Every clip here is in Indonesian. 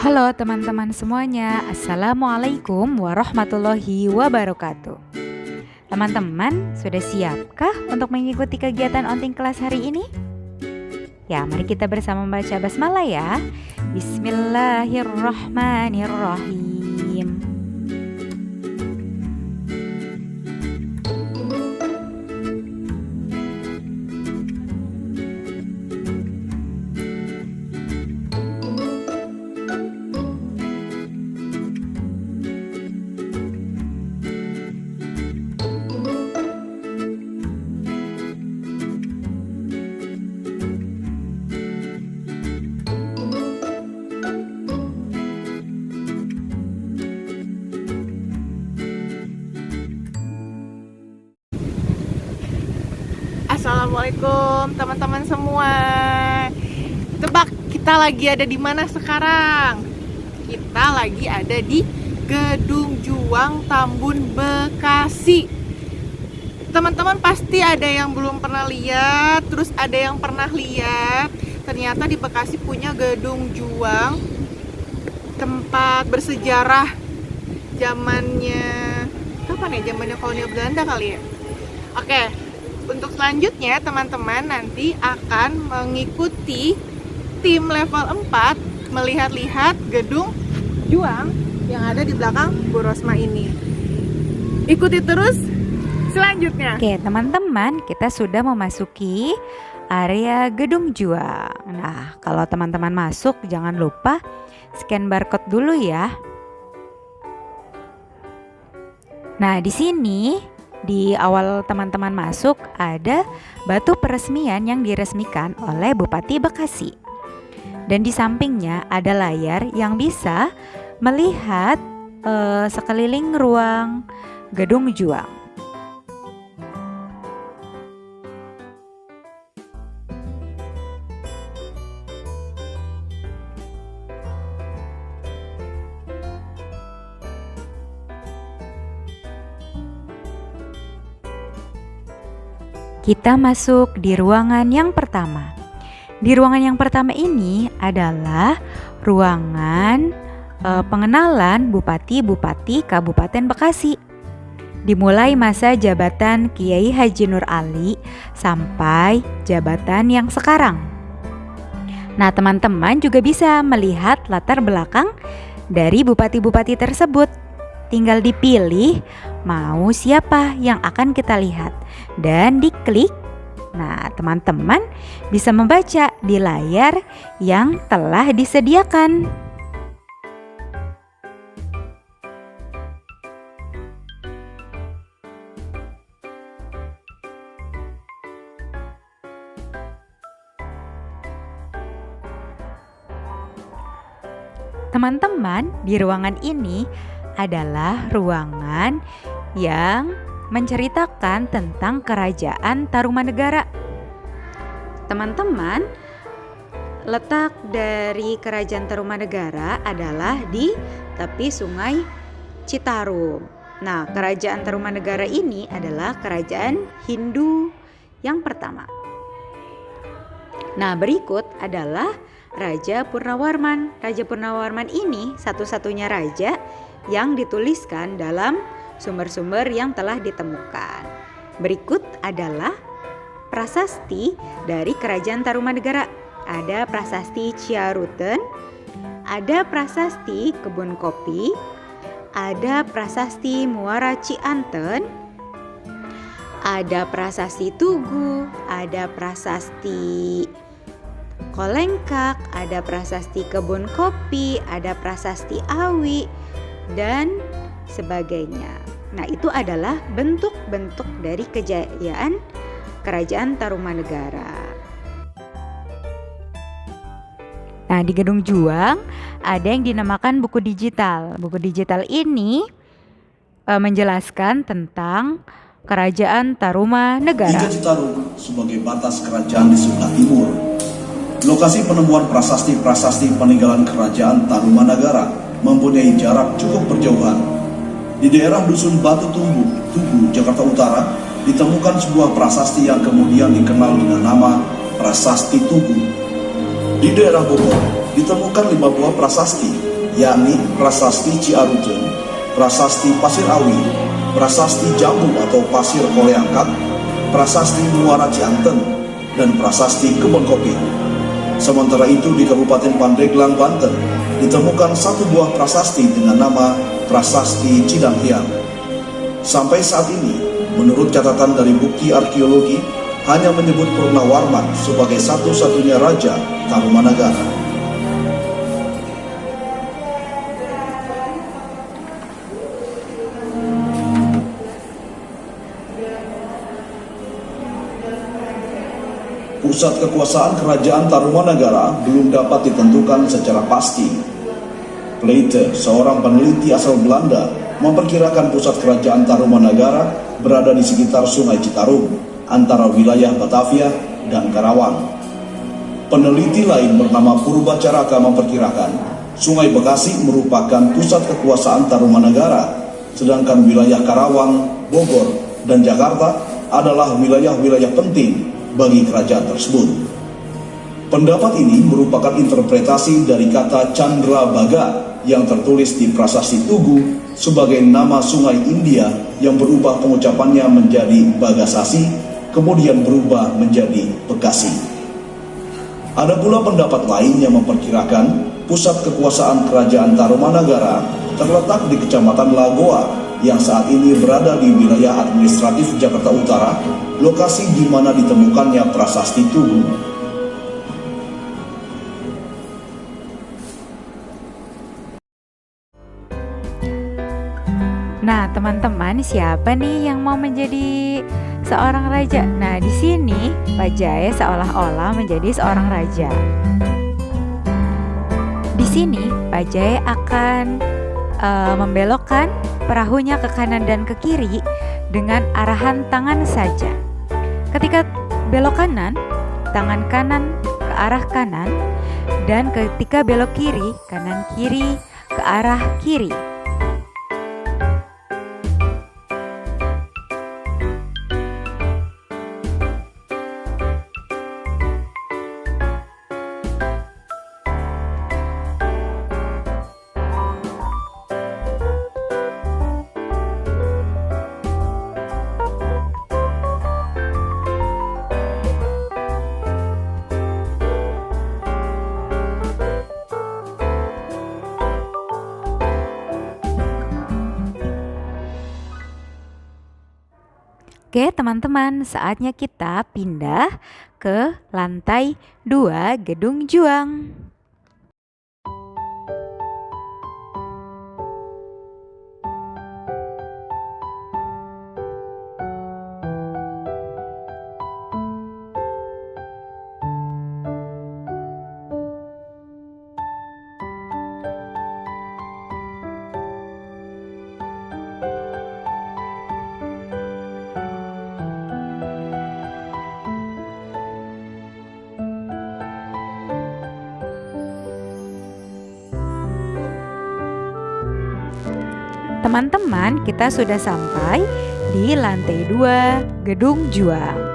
Halo teman-teman semuanya, Assalamualaikum warahmatullahi wabarakatuh. Teman-teman, sudah siapkah untuk mengikuti kegiatan onting kelas hari ini? Ya, mari kita bersama membaca basmalah ya. Bismillahirrahmanirrahim. Assalamualaikum teman-teman semua. Tebak kita lagi ada di mana sekarang? Kita lagi ada di Gedung Juang Tambun, Bekasi. Teman-teman pasti ada yang belum pernah lihat, terus ada yang pernah lihat. Ternyata di Bekasi punya Gedung Juang, tempat bersejarah zamannya kapan ya? Zamannya kolonial Belanda kali ya. Oke. Untuk selanjutnya teman-teman nanti akan mengikuti tim level 4 melihat-lihat Gedung Juang yang ada di belakang Bu Rosma ini. Ikuti terus selanjutnya. Oke teman-teman, kita sudah memasuki area Gedung Juang. Nah, kalau teman-teman masuk jangan lupa scan barcode dulu ya. Nah, di sini di awal teman-teman masuk ada batu peresmian yang diresmikan oleh Bupati Bekasi. Dan di sampingnya ada layar yang bisa melihat sekeliling ruang Gedung Juang. Kita masuk di ruangan yang pertama. Di ruangan yang pertama ini adalah ruangan pengenalan Bupati-Bupati Kabupaten Bekasi. Dimulai masa jabatan Kiai Haji Nur Ali sampai jabatan yang sekarang. Nah, teman-teman juga bisa melihat latar belakang dari bupati-bupati tersebut. Tinggal dipilih mau siapa yang akan kita lihat dan diklik. Nah, teman-teman bisa membaca di layar yang telah disediakan. Teman-teman, di ruangan ini adalah ruangan yang menceritakan tentang Kerajaan Tarumanegara. Teman-teman, letak dari Kerajaan Tarumanegara adalah di tepi Sungai Citarum. Nah, Kerajaan Tarumanegara ini adalah kerajaan Hindu yang pertama. Nah, berikut adalah Raja Purnawarman. Raja Purnawarman ini satu-satunya raja yang dituliskan dalam sumber-sumber yang telah ditemukan. Berikut adalah prasasti dari Kerajaan Tarumanegara. Ada prasasti Ciaruten, ada prasasti Kebun Kopi, ada prasasti Muara Cianten, ada prasasti Tugu, ada prasasti Kolengkak, ada prasasti Kebun Kopi, ada prasasti Awi, dan sebagainya. Nah, itu adalah bentuk-bentuk dari kejayaan Kerajaan Tarumanegara. Nah, di Gedung Juang ada yang dinamakan buku digital. Buku digital ini menjelaskan tentang Kerajaan Tarumanegara. Tiga Citarum sebagai batas kerajaan di sebelah timur. Lokasi penemuan prasasti-prasasti peninggalan Kerajaan Tarumanegara mempunyai jarak cukup berjauhan. Di daerah Dusun Batu Tugu, Jakarta Utara, ditemukan sebuah prasasti yang kemudian dikenal dengan nama Prasasti Tugu. Di daerah Bogor, ditemukan 5 buah prasasti, yakni Prasasti Ciarujeng, Prasasti Pasir Awi, Prasasti Jambu atau Pasir Koleangkat, Prasasti Muara Cianten, dan Prasasti Kebon Kopi. Sementara itu di Kabupaten Pandeglang, Banten, ditemukan satu buah prasasti dengan nama Prasasti Cidanghyang. Sampai saat ini, menurut catatan dari bukti arkeologi, hanya menyebut Purnawarman sebagai satu-satunya raja Tarumanagara. Pusat kekuasaan kerajaan Tarumanagara belum dapat ditentukan secara pasti. Plater, seorang peneliti asal Belanda, memperkirakan pusat kerajaan Tarumanagara berada di sekitar Sungai Citarum, antara wilayah Batavia dan Karawang. Peneliti lain bernama Purbacaraka memperkirakan Sungai Bekasi merupakan pusat kekuasaan Tarumanagara, sedangkan wilayah Karawang, Bogor, dan Jakarta adalah wilayah-wilayah penting bagi kerajaan tersebut. Pendapat ini merupakan interpretasi dari kata Chandrabaga yang tertulis di Prasasti Tugu sebagai nama sungai India yang berubah pengucapannya menjadi Bagasasi, kemudian berubah menjadi Bekasi. Ada pula pendapat lain yang memperkirakan pusat kekuasaan kerajaan Tarumanagara terletak di Kecamatan Lagoa yang saat ini berada di wilayah administratif Jakarta Utara, lokasi di mana ditemukannya Prasasti Tugu. Nah, teman-teman, siapa nih yang mau menjadi seorang raja? Nah, di sini Pak Jaya seolah-olah menjadi seorang raja. Di sini Pak Jaya akan membelokkan perahunya ke kanan dan ke kiri dengan arahan tangan saja. Ketika belok kanan, tangan kanan ke arah kanan, dan ketika belok kiri, kanan kiri ke arah kiri. Oke teman-teman, saatnya kita pindah ke lantai 2 Gedung Juang. Teman-teman, kita sudah sampai di lantai 2 Gedung Juang.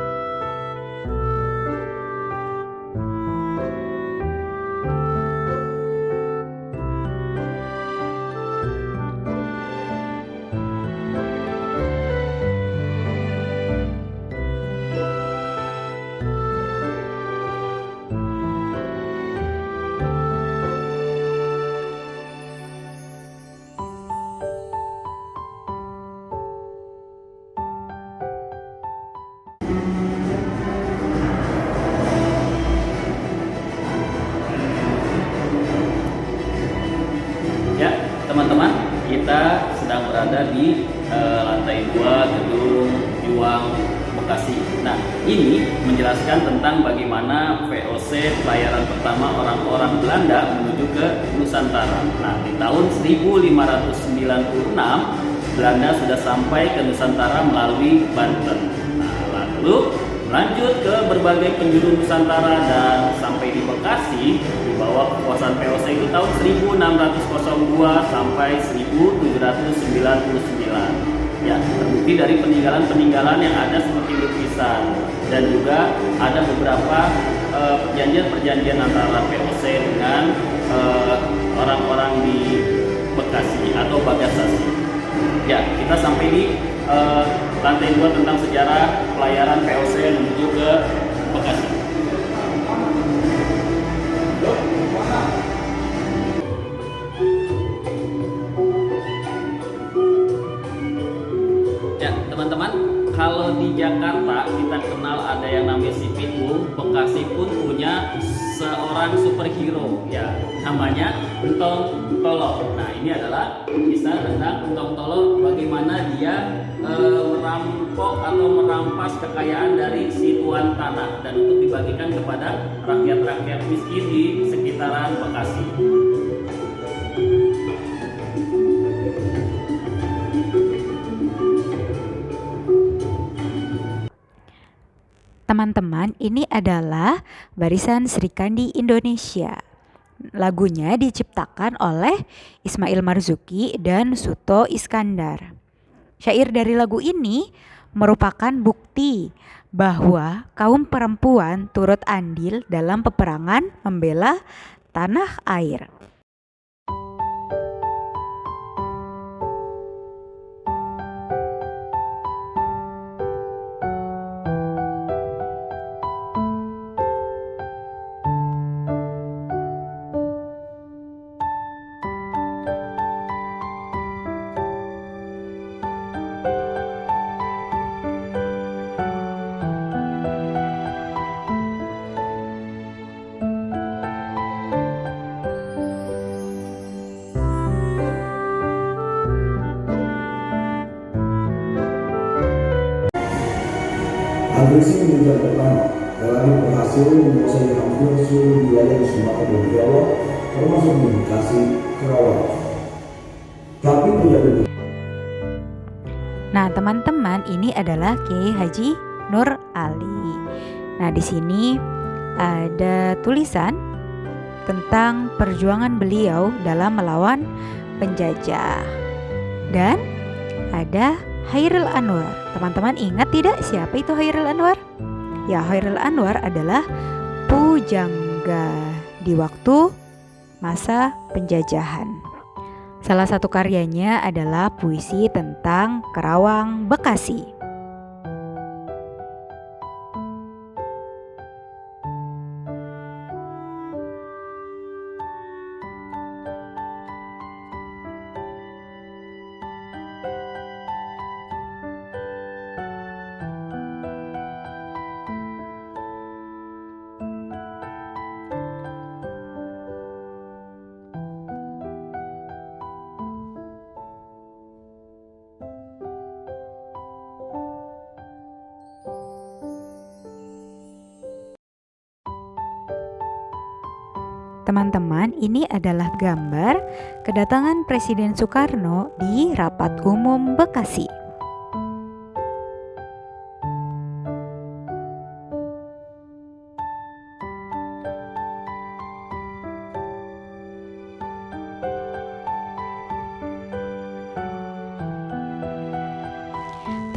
Teman-teman, kita sedang berada di lantai 2 Gedung Juang Bekasi. Nah, ini menjelaskan tentang bagaimana VOC pelayaran pertama orang-orang Belanda menuju ke Nusantara. Nah, di tahun 1596 Belanda sudah sampai ke Nusantara melalui Banten. Nah, lalu lanjut ke berbagai penjuru Nusantara dan sampai di Bekasi di bawah kekuasaan VOC itu tahun 1602 sampai 1799. Ya, terbukti dari peninggalan-peninggalan yang ada seperti lukisan dan juga ada beberapa perjanjian-perjanjian antara VOC dengan orang-orang di Ya, kita sampai di lantai 2 tentang sejarah pelayaran VOC menuju ke Bekasi. Ya, teman-teman, kalau di Jakarta kita kenal ada yang namanya si Pitbull, Bekasi pun punya seorang superhero, ya, namanya Entong Tolo. Nah, ini adalah kisah tentang Entong Tolo, bagaimana dia merampok atau merampas kekayaan dari si tuan tanah dan untuk dibagikan kepada rakyat-rakyat miskin di sekitaran Bekasi. Teman-teman, ini adalah Barisan Srikandi Indonesia. Lagunya diciptakan oleh Ismail Marzuki dan Suto Iskandar. Syair dari lagu ini merupakan bukti bahwa kaum perempuan turut andil dalam peperangan membela tanah air. Agresi militer pertama relatif berhasil menguasai hampir seluruh wilayah di Sumatera dan Jawa, termasuk di Bekasi, Kerawang. Tapi tidak begitu. Nah, teman-teman, ini adalah Kiai Haji Nur Ali. Nah, di sini ada tulisan tentang perjuangan beliau dalam melawan penjajah. Dan ada Hairil Anwar. Teman-teman ingat tidak siapa itu Hairil Anwar? Ya, Hairil Anwar adalah pujangga di waktu masa penjajahan. Salah satu karyanya adalah puisi tentang Kerawang, Bekasi. Teman-teman, ini adalah gambar kedatangan Presiden Soekarno di Rapat Umum Bekasi.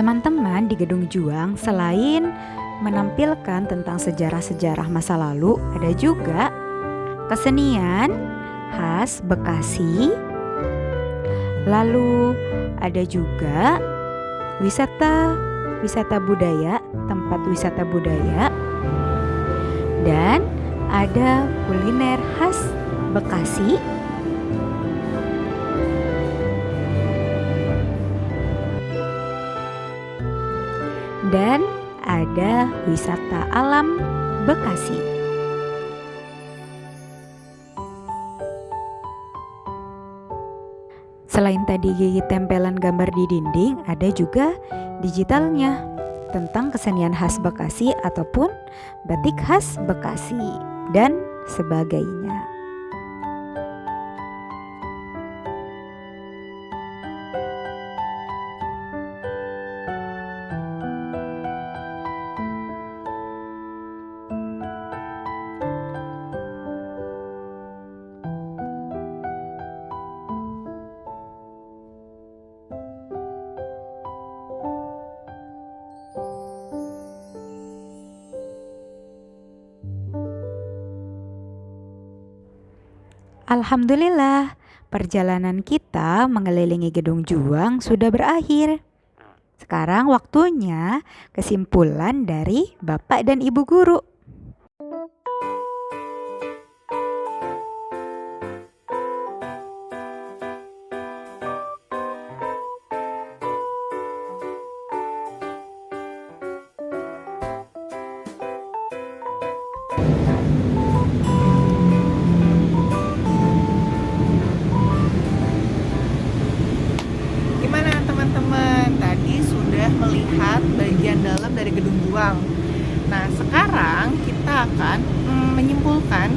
Teman-teman, di Gedung Juang selain menampilkan tentang sejarah-sejarah masa lalu, ada juga kesenian khas Bekasi. Lalu ada juga wisata budaya, tempat wisata budaya, dan ada kuliner khas Bekasi. Dan ada wisata alam Bekasi. Selain tadi tempelan gambar di dinding, ada juga digitalnya tentang kesenian khas Bekasi ataupun batik khas Bekasi dan sebagainya. Alhamdulillah, perjalanan kita mengelilingi Gedung Juang sudah berakhir. Sekarang waktunya kesimpulan dari Bapak dan Ibu guru. Gimana teman-teman? Tadi sudah melihat bagian dalam dari Gedung Juang. Nah, sekarang kita akan menyimpulkan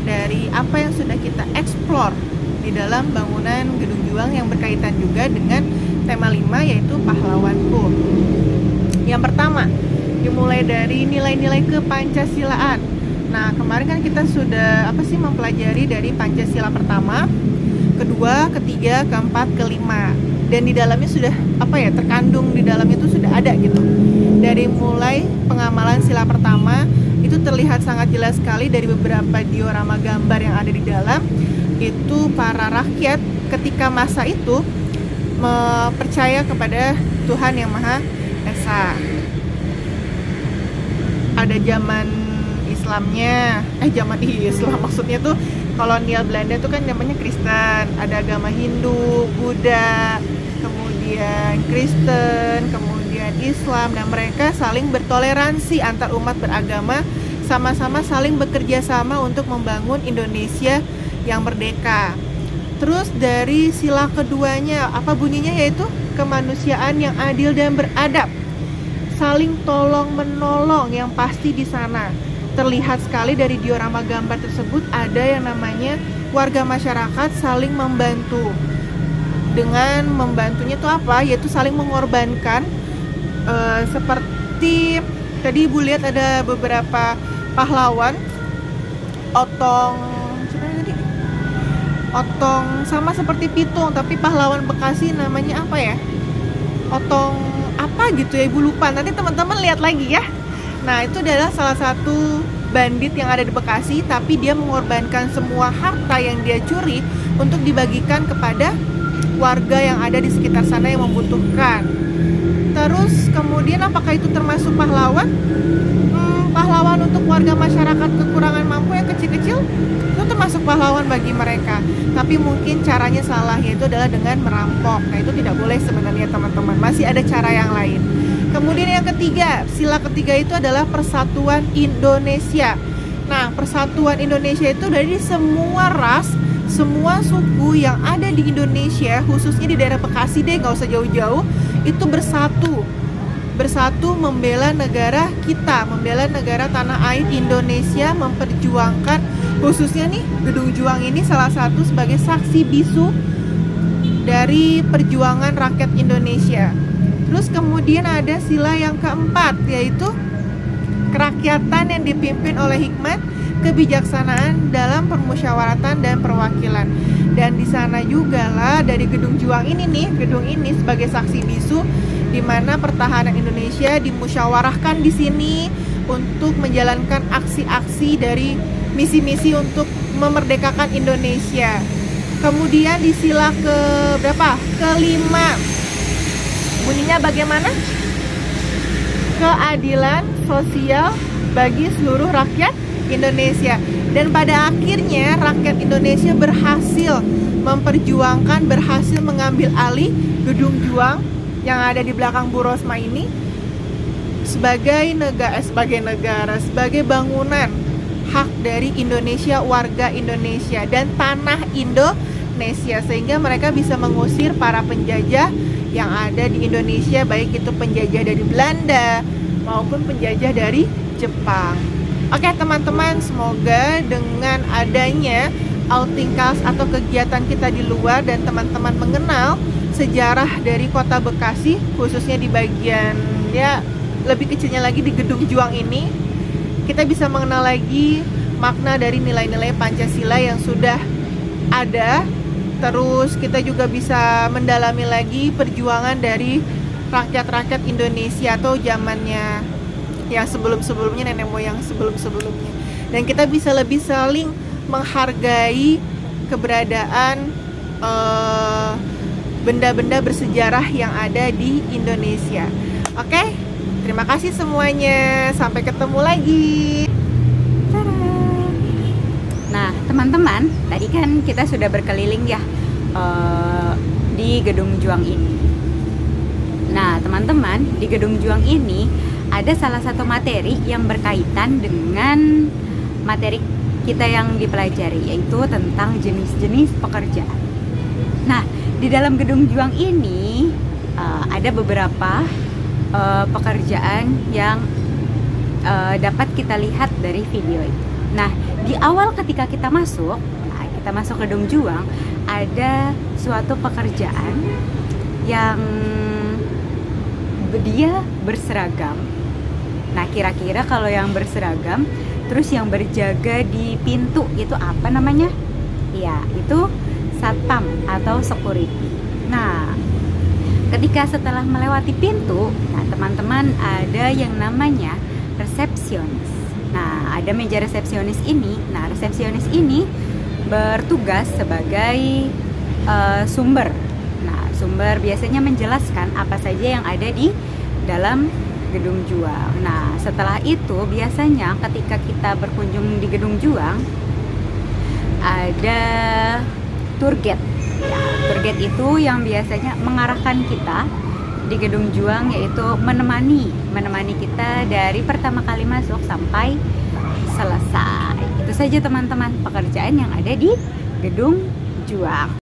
dari apa yang sudah kita explore di dalam bangunan Gedung Juang yang berkaitan juga dengan tema 5, yaitu pahlawanku. Yang pertama, dimulai dari nilai-nilai kepancasilaan. Nah, kemarin kan kita sudah mempelajari dari Pancasila pertama, kedua, ketiga, keempat, kelima. Dan di dalamnya sudah terkandung di dalam itu sudah ada gitu. Dari mulai pengamalan sila pertama itu terlihat sangat jelas sekali dari beberapa diorama gambar yang ada di dalam. Itu para rakyat ketika masa itu percaya kepada Tuhan Yang Maha Esa. Ada zaman Islamnya, zaman Islam maksudnya tuh kolonial Belanda tuh kan namanya Kristen, ada agama Hindu, Buddha, kemudian Kristen, kemudian Islam, dan mereka saling bertoleransi antar umat beragama, sama-sama saling bekerja sama untuk membangun Indonesia yang merdeka. Terus dari sila keduanya, apa bunyinya, yaitu kemanusiaan yang adil dan beradab, saling tolong menolong yang pasti di sana. Terlihat sekali dari diorama gambar tersebut ada yang namanya warga masyarakat saling membantu. Dengan membantunya itu apa? Yaitu saling mengorbankan. Seperti tadi Ibu lihat ada beberapa pahlawan. Otong sama seperti Pitung, tapi pahlawan Bekasi namanya apa ya? Otong apa gitu ya, Ibu lupa. Nanti teman-teman lihat lagi ya. Nah, itu adalah salah satu bandit yang ada di Bekasi, tapi dia mengorbankan semua harta yang dia curi untuk dibagikan kepada warga yang ada di sekitar sana yang membutuhkan. Terus kemudian apakah itu termasuk pahlawan? Pahlawan untuk warga masyarakat kekurangan mampu yang kecil-kecil itu termasuk pahlawan bagi mereka. Tapi mungkin caranya salah, yaitu adalah dengan merampok. Nah, itu tidak boleh sebenarnya teman-teman. Masih ada cara yang lain. Kemudian yang ketiga, sila ketiga itu adalah Persatuan Indonesia. Nah, Persatuan Indonesia itu dari semua ras, semua suku yang ada di Indonesia, khususnya di daerah Bekasi deh, nggak usah jauh-jauh, itu bersatu membela negara kita, membela negara tanah air Indonesia, memperjuangkan, khususnya nih Gedung Juang ini salah satu sebagai saksi bisu dari perjuangan rakyat Indonesia. Terus kemudian ada sila yang keempat, yaitu kerakyatan yang dipimpin oleh hikmat, kebijaksanaan dalam permusyawaratan dan perwakilan. Dan di sana juga lah dari Gedung Juang ini nih, gedung ini sebagai saksi bisu di mana pertahanan Indonesia dimusyawarahkan di sini untuk menjalankan aksi-aksi dari misi-misi untuk memerdekakan Indonesia. Kemudian di sila ke berapa? Kelima. Bunyinya bagaimana? Keadilan sosial bagi seluruh rakyat Indonesia. Dan pada akhirnya rakyat Indonesia berhasil memperjuangkan, berhasil mengambil alih Gedung Juang yang ada di belakang Bu Rosma ini sebagai bangunan hak dari Indonesia, warga Indonesia dan tanah Indonesia, sehingga mereka bisa mengusir para penjajah yang ada di Indonesia, baik itu penjajah dari Belanda maupun penjajah dari Jepang. Oke teman-teman, semoga dengan adanya outing class atau kegiatan kita di luar dan teman-teman mengenal sejarah dari kota Bekasi, khususnya di bagian lebih kecilnya lagi di Gedung Juang ini, kita bisa mengenal lagi makna dari nilai-nilai Pancasila yang sudah ada. Terus kita juga bisa mendalami lagi perjuangan dari rakyat-rakyat Indonesia atau zamannya yang sebelum-sebelumnya, nenek moyang sebelum-sebelumnya. Dan kita bisa lebih saling menghargai keberadaan benda-benda bersejarah yang ada di Indonesia. Oke, terima kasih semuanya. Sampai ketemu lagi. Nah, teman-teman, tadi kan kita sudah berkeliling ya di Gedung Juang ini. Nah, teman-teman, di Gedung Juang ini ada salah satu materi yang berkaitan dengan materi kita yang dipelajari, yaitu tentang jenis-jenis pekerjaan. Nah, di dalam Gedung Juang ini ada beberapa pekerjaan yang dapat kita lihat dari video itu. Nah, di awal ketika kita masuk Gedung Juang, ada suatu pekerjaan yang dia berseragam. Nah, kira-kira kalau yang berseragam, terus yang berjaga di pintu itu apa namanya? Ya, itu satpam atau security. Nah, ketika setelah melewati pintu, nah teman-teman ada yang namanya resepsionis. Nah, ada meja resepsionis ini. Nah, resepsionis ini bertugas sebagai sumber. Nah, sumber biasanya menjelaskan apa saja yang ada di dalam Gedung Juang. Nah, setelah itu biasanya ketika kita berkunjung di Gedung Juang ada tour guide. Ya, tour guide itu yang biasanya mengarahkan kita di Gedung Juang, yaitu menemani kita dari pertama kali masuk sampai selesai. Itu saja teman-teman pekerjaan yang ada di Gedung Juang.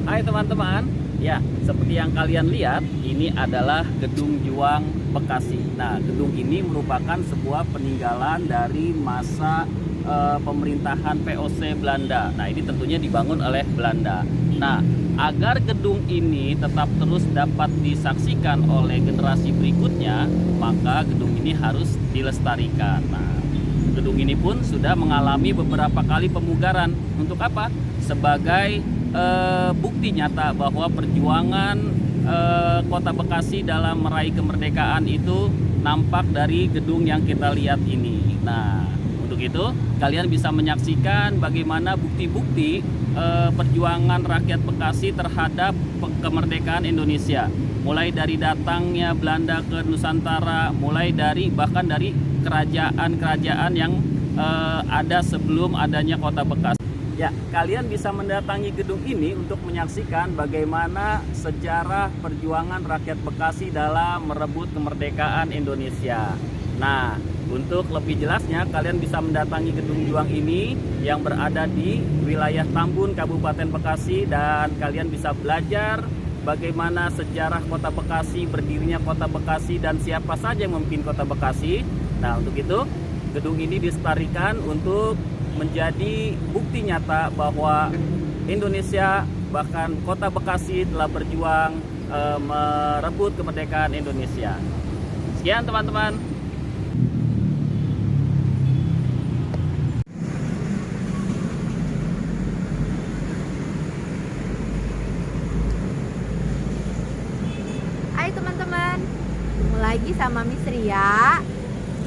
Hai teman-teman, ya seperti yang kalian lihat, ini adalah Gedung Juang Bekasi. Nah, gedung ini merupakan sebuah peninggalan dari masa pemerintahan VOC Belanda. Nah, ini tentunya dibangun oleh Belanda. Nah, agar gedung ini tetap terus dapat disaksikan oleh generasi berikutnya, maka gedung ini harus dilestarikan. Nah, gedung ini pun sudah mengalami beberapa kali pemugaran. Untuk apa? Sebagai bukti nyata bahwa perjuangan Kota Bekasi dalam meraih kemerdekaan itu nampak dari gedung yang kita lihat ini. Nah, untuk itu kalian bisa menyaksikan bagaimana bukti-bukti perjuangan rakyat Bekasi terhadap kemerdekaan Indonesia. Mulai dari datangnya Belanda ke Nusantara, mulai dari bahkan dari kerajaan-kerajaan yang ada sebelum adanya Kota Bekasi. Ya, kalian bisa mendatangi gedung ini untuk menyaksikan bagaimana sejarah perjuangan rakyat Bekasi dalam merebut kemerdekaan Indonesia. Nah, untuk lebih jelasnya kalian bisa mendatangi Gedung Juang ini yang berada di wilayah Tambun, Kabupaten Bekasi, dan kalian bisa belajar bagaimana sejarah Kota Bekasi, berdirinya Kota Bekasi, dan siapa saja yang memimpin Kota Bekasi. Nah, untuk itu gedung ini dilestarikan untuk menjadi bukti nyata bahwa Indonesia, bahkan Kota Bekasi telah berjuang merebut kemerdekaan Indonesia. Sekian teman-teman. Hai teman-teman, ketemu lagi sama Miss Ria.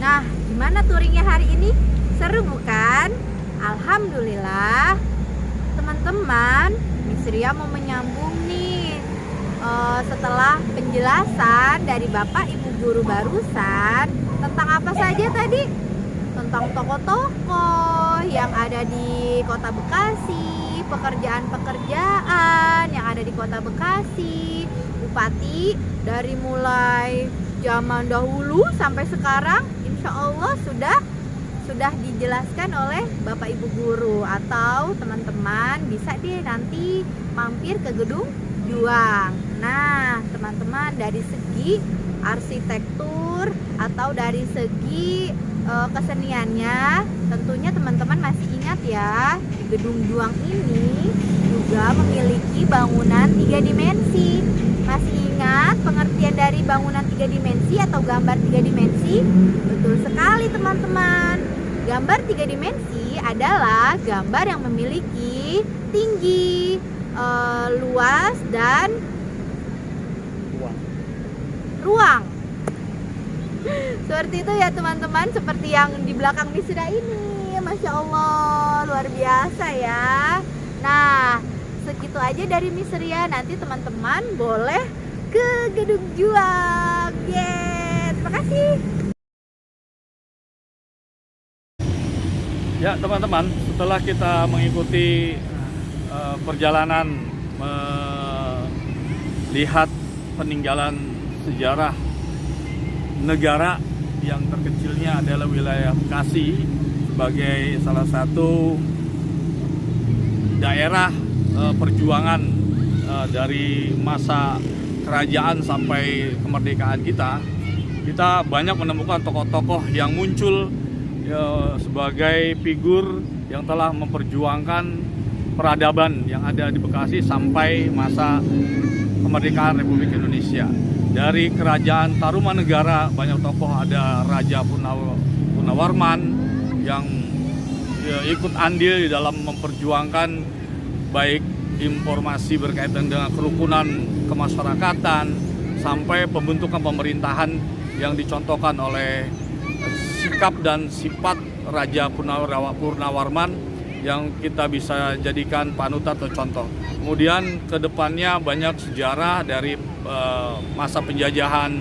Nah, gimana touringnya hari ini? Seru bukan? Alhamdulillah. Teman-teman, Miss Ria mau menyambung nih setelah penjelasan dari Bapak Ibu Guru barusan tentang apa saja tadi? Tentang tokoh-tokoh yang ada di Kota Bekasi, pekerjaan-pekerjaan yang ada di Kota Bekasi, Bupati dari mulai zaman dahulu sampai sekarang, insya Allah sudah dijelaskan oleh Bapak Ibu Guru. Atau teman-teman bisa deh nanti mampir ke Gedung Juang. Nah teman-teman, dari segi arsitektur atau dari segi keseniannya, tentunya teman-teman masih ingat ya, Gedung Juang ini juga memiliki bangunan 3 dimensi. Masih ingat pengertian dari bangunan 3 dimensi atau gambar 3 dimensi? Betul sekali teman-teman. Gambar 3 dimensi adalah gambar yang memiliki tinggi, luas, dan ruang. Seperti itu ya teman-teman, seperti yang di belakang Misra ini. Masya Allah, luar biasa ya. Nah, segitu aja dari Miss Ria. Nanti teman-teman boleh ke Gedung Juang. Terima kasih. Ya teman-teman, setelah kita mengikuti perjalanan melihat peninggalan sejarah negara yang terkecilnya adalah wilayah Bekasi sebagai salah satu daerah perjuangan dari masa kerajaan sampai kemerdekaan kita banyak menemukan tokoh-tokoh yang muncul sebagai figur yang telah memperjuangkan peradaban yang ada di Bekasi sampai masa kemerdekaan Republik Indonesia. Dari kerajaan Tarumanegara banyak tokoh, ada Raja Purnawarman yang ikut andil di dalam memperjuangkan baik informasi berkaitan dengan kerukunan kemasyarakatan sampai pembentukan pemerintahan yang dicontohkan oleh sikap dan sifat Raja Purnawarman yang kita bisa jadikan panutan atau contoh. Kemudian ke depannya banyak sejarah dari masa penjajahan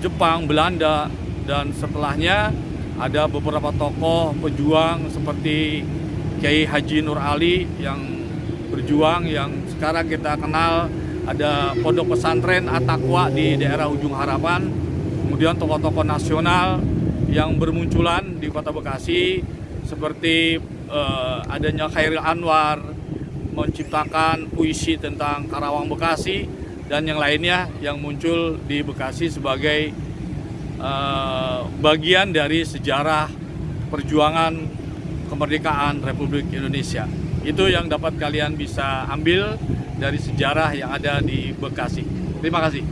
Jepang, Belanda, dan setelahnya ada beberapa tokoh pejuang seperti Kiai Haji Nur Ali yang berjuang, yang sekarang kita kenal ada Pondok Pesantren At-Taqwa di daerah Ujung Harapan. Kemudian tokoh-tokoh nasional yang bermunculan di Kota Bekasi seperti adanya Khairil Anwar menciptakan puisi tentang Karawang Bekasi dan yang lainnya yang muncul di Bekasi sebagai bagian dari sejarah perjuangan kemerdekaan Republik Indonesia. Itu yang dapat kalian bisa ambil dari sejarah yang ada di Bekasi. Terima kasih.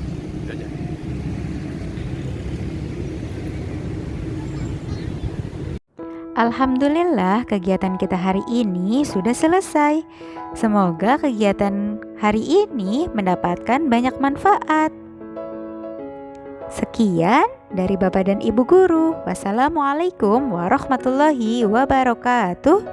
Alhamdulillah, kegiatan kita hari ini sudah selesai. Semoga kegiatan hari ini mendapatkan banyak manfaat. Sekian dari Bapak dan Ibu Guru. Wassalamualaikum warahmatullahi wabarakatuh.